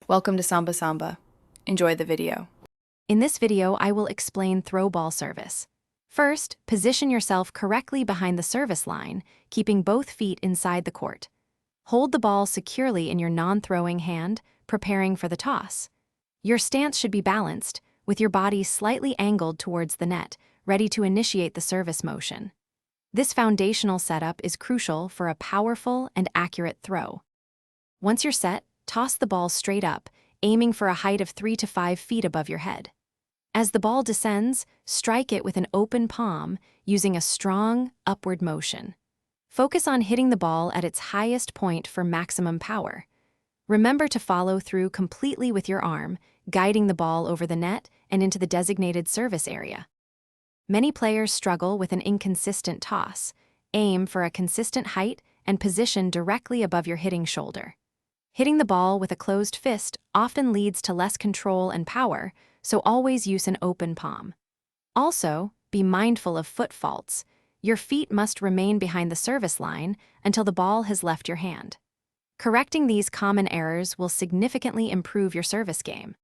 Welcome to Samba Samba. Enjoy the video. In this video, I will explain Throwball service. First, position yourself correctly behind the service line, keeping both feet inside the court. Hold the ball securely in your non-throwing hand, preparing for the toss. Your stance should be balanced, with your body slightly angled towards the net, ready to initiate the service motion. This foundational setup is crucial for a powerful and accurate throw. Once you're set, toss the ball straight up, aiming for a height of 3 to 5 feet above your head. As the ball descends, strike it with an open palm, using a strong, upward motion. Focus on hitting the ball at its highest point for maximum power. Remember to follow through completely with your arm, guiding the ball over the net and into the designated service area. Many players struggle with an inconsistent toss. Aim for a consistent height and position directly above your hitting shoulder. Hitting the ball with a closed fist often leads to less control and power, so always use an open palm. Also, be mindful of foot faults. Your feet must remain behind the service line until the ball has left your hand. Correcting these common errors will significantly improve your service game.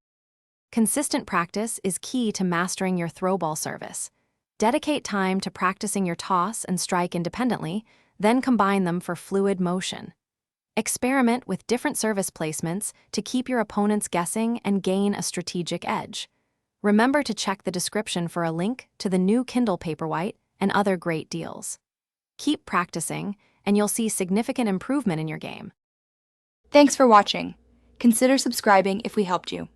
Consistent practice is key to mastering your throwball service. Dedicate time to practicing your toss and strike independently, then combine them for fluid motion. Experiment with different service placements to keep your opponents guessing and gain a strategic edge. Remember to check the description for a link to the new Kindle Paperwhite and other great deals. Keep practicing, and you'll see significant improvement in your game. Thanks for watching. Consider subscribing if we helped you.